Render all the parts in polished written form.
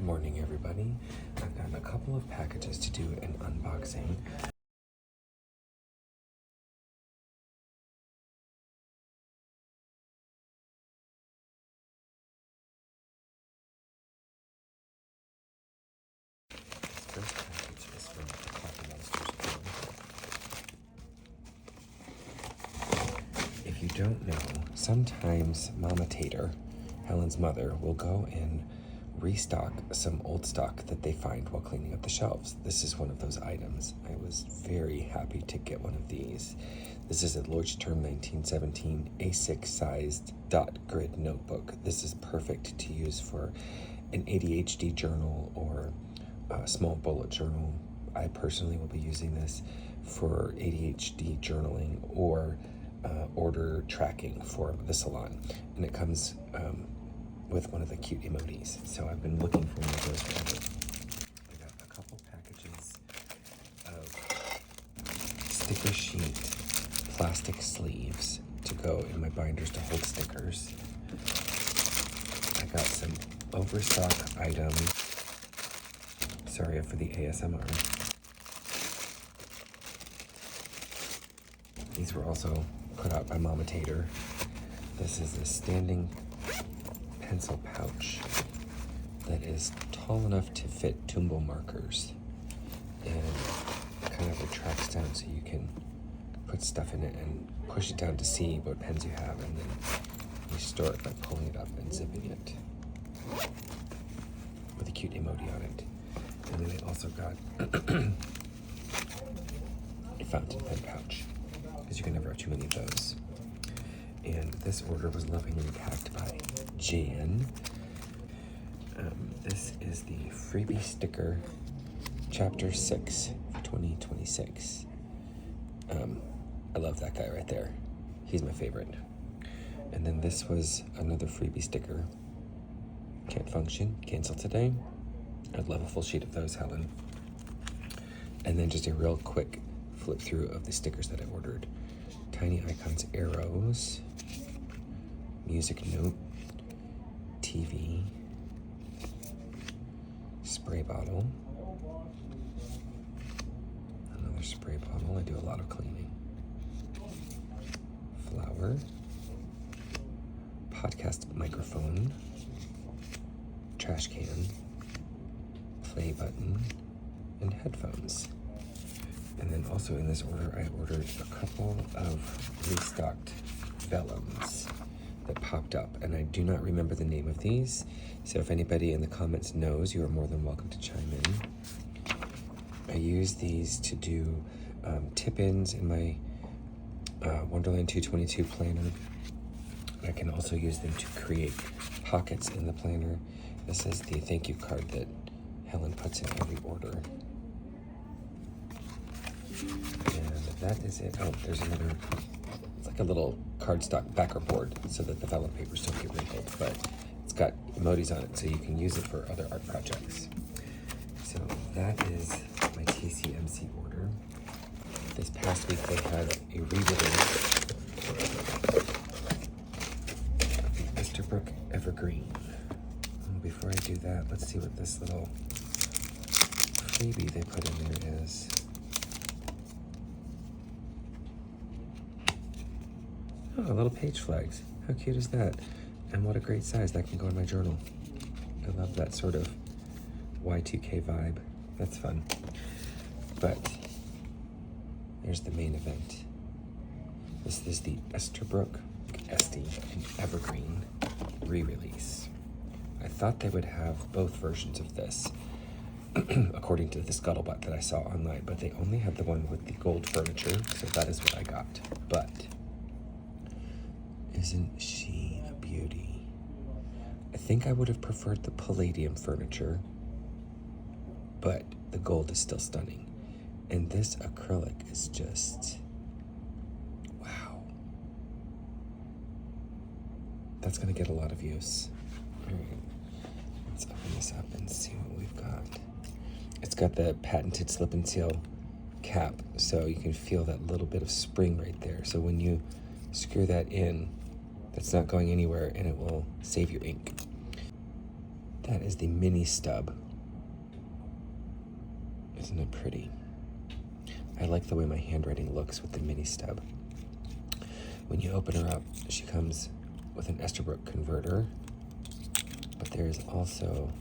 morning, everybody. I've got a couple of packages to do an unboxing. This first package is from Coffee Monsters. If you don't know, sometimes Mama Tater, Helen's mother, will go and restock some old stock that they find while cleaning up the shelves. This is one of those items. I was very happy to get one of these. This is a Leuchtturm 1917 A6 sized dot grid notebook. This is perfect to use for an ADHD journal or a small bullet journal. I personally will be using this for ADHD journaling or order tracking for the salon. And it comes with one of the cute emojis. So I've been looking for one of those forever. I got a couple packages of sticker sheet plastic sleeves to go in my binders to hold stickers. I got some overstock items. Sorry for the ASMR. These were also put out by Mama Tater. This is a standing pencil pouch that is tall enough to fit Tumble markers and kind of retracts down so you can put stuff in it and push it down to see what pens you have, and then you store it by pulling it up and zipping it with a cute emoji on it. And then I also got a fountain pen pouch because you can never have too many of those. And this order was lovingly packed by Jan. This is the freebie sticker chapter 6 for 2026. I love that guy right there. He's my favorite. And then this was another freebie sticker. Can't function, cancel today. I'd love a full sheet of those, Helen. And then just a real quick flip through of the stickers that I ordered. Tiny Icons arrows, music note, TV, spray bottle, another spray bottle. I do a lot of cleaning. Flower, podcast microphone, trash can, play button, and headphones. And then also in this order, I ordered a couple of restocked vellums that popped up, and I do not remember the name of these. So if anybody in the comments knows, you are more than welcome to chime in. I use these to do tip-ins in my Wonderland 222 planner. I can also use them to create pockets in the planner. This is the thank you card that Helen puts in every order. And that is it. Oh, there's another, it's like a little cardstock backer board so that the vellum papers don't get wrinkled, but it's got emojis on it so you can use it for other art projects. So that is my TCMC order. This past week they had a re-release of the Estabrook Evergreen. Before I do that, let's see what this little freebie they put in there is. Oh, little page flags. How cute is that? And what a great size. That can go in my journal. I love that sort of Y2K vibe. That's fun. But there's the main event. This is the Estabrook Evergreen re-release. I thought they would have both versions of this, according to the scuttlebutt that I saw online, but they only had the one with the gold furniture, so that is what I got. But isn't she a beauty? I think I would have preferred the palladium furniture, but the gold is still stunning. And this acrylic is just, wow. That's gonna get a lot of use. All right, let's open this up and see what we've got. It's got the patented slip and seal cap, so you can feel that little bit of spring right there. So when you screw that in, that's not going anywhere, and it will save your ink. That is the mini stub. Isn't it pretty? I like the way my handwriting looks with the mini stub. When you open her up, she comes with an Esterbrook converter, but there is also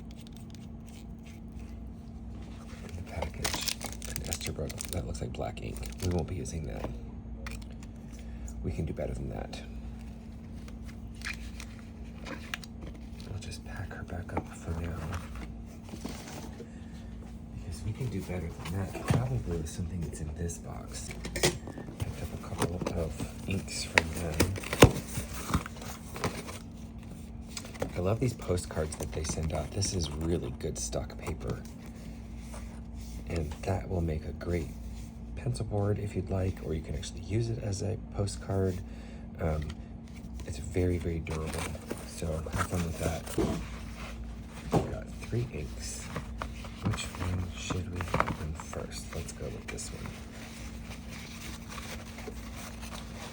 in the package an Esterbrook that looks like black ink. We won't be using that. We can do better than that. I'll just pack her back up for now, because we can do better than that. Probably with something that's in this box. Picked up a couple of inks from them. I love these postcards that they send out. This is really good stock paper. And that will make a great pencil board if you'd like, or you can actually use it as a postcard. It's very, very durable. So have fun with that. We've got 3 inks. Which one should we open first? Let's go with this one.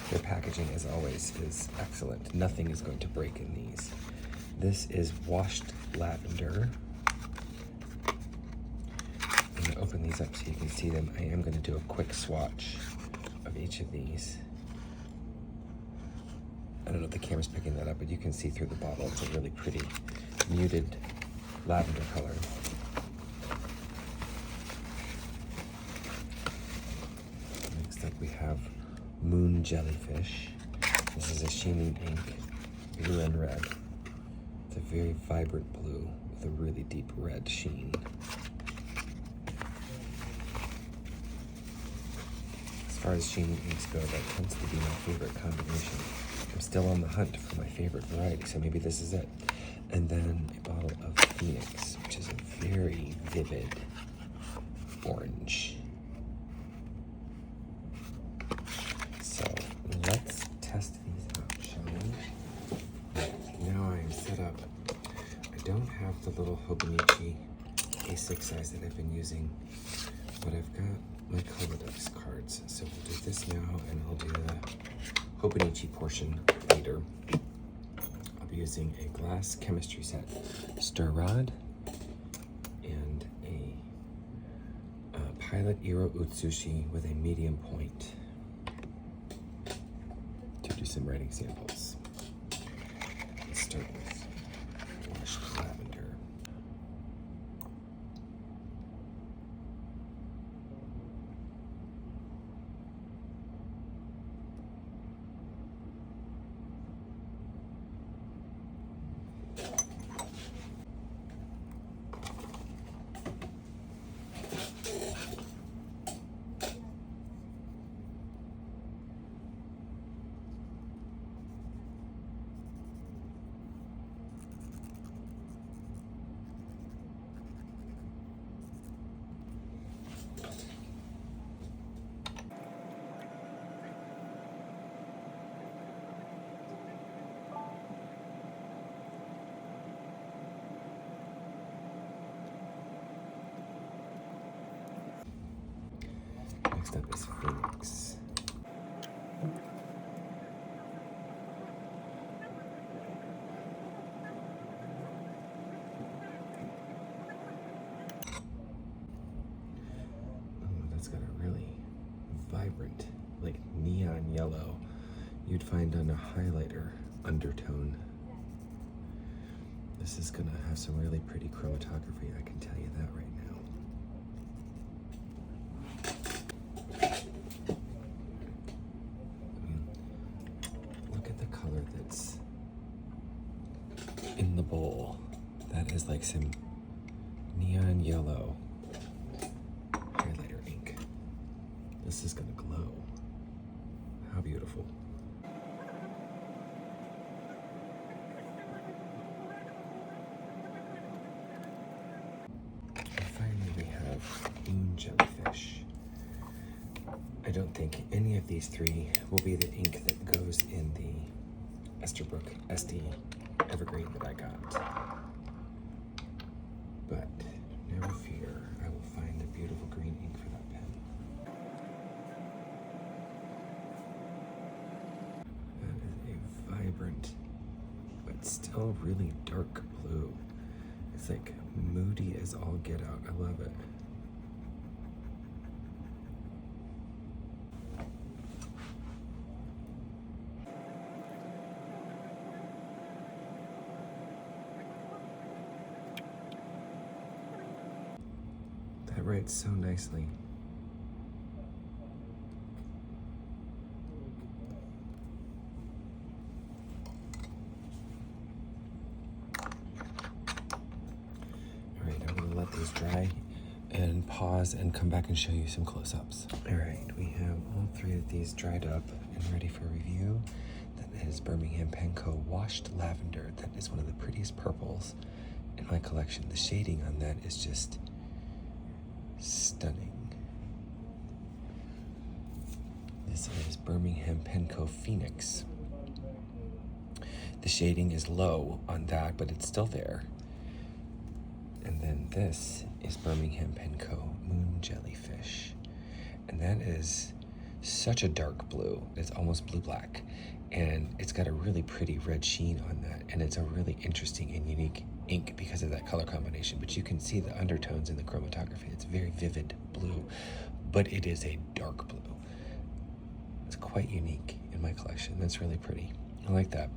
Their packaging, as always, is excellent. Nothing is going to break in these. This is washed lavender. I'm going to open these up so you can see them. I am going to do a quick swatch of each of these. I don't know if the camera's picking that up, but you can see through the bottle. It's a really pretty muted lavender color. Next up we have Moon Jellyfish. This is a sheening ink, blue and red. It's a very vibrant blue with a really deep red sheen. As far as sheening inks go, that tends to be my favorite combination. I'm still on the hunt for my favorite variety, so maybe this is it. And then a bottle of Phoenix, which is a very vivid orange. So let's test these out, shall we? Now I am set up. I don't have the little Hobonichi A6 size that I've been using, but I've got my Colodex cards. So we'll do this now, and I'll do the Hobonichi portion later. I'll be using a glass chemistry set, stir rod, and a Pilot Iro Utsushi with a medium point to do some writing samples. Let's start with washed lavender. Next up is Phoenix. Oh, that's got a really vibrant, like neon yellow you'd find on a highlighter undertone. This is gonna have some really pretty chromatography, I can tell you that right now. Look at the color that's in the bowl. That is like some neon yellow highlighter ink. This is gonna glow. How beautiful. And finally we have Moon Jellyfish. I don't think any of these 3 will be the ink that goes in the Esterbrook SD Evergreen that I got. But never fear, I will find a beautiful green ink for that pen. That is a vibrant, but still really dark blue. It's like moody as all get out. I love it. That writes so nicely. All right, I'm gonna let these dry and pause and come back and show you some close-ups. All right, we have all three of these dried up and ready for review. That is Birmingham Penco Washed Lavender. That is one of the prettiest purples in my collection. The shading on that is just stunning. This is Birmingham Penco Phoenix. The shading is low on that, but it's still there. And then this is Birmingham Penco Moon Jellyfish. And that is such a dark blue. It's almost blue-black. And it's got a really pretty red sheen on that. And it's a really interesting and unique ink because of that color combination. But you can see the undertones in the chromatography. It's very vivid blue, but it is a dark blue. It's quite unique in my collection. That's really pretty. I like that.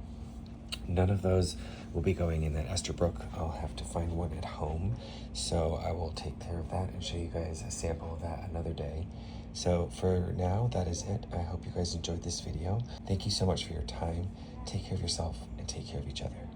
None of those will be going in that Esterbrook. I'll have to find one at home. So I will take care of that and show you guys a sample of that another day. So for now, that is it. I hope you guys enjoyed this video. Thank you so much for your time. Take care of yourself and take care of each other.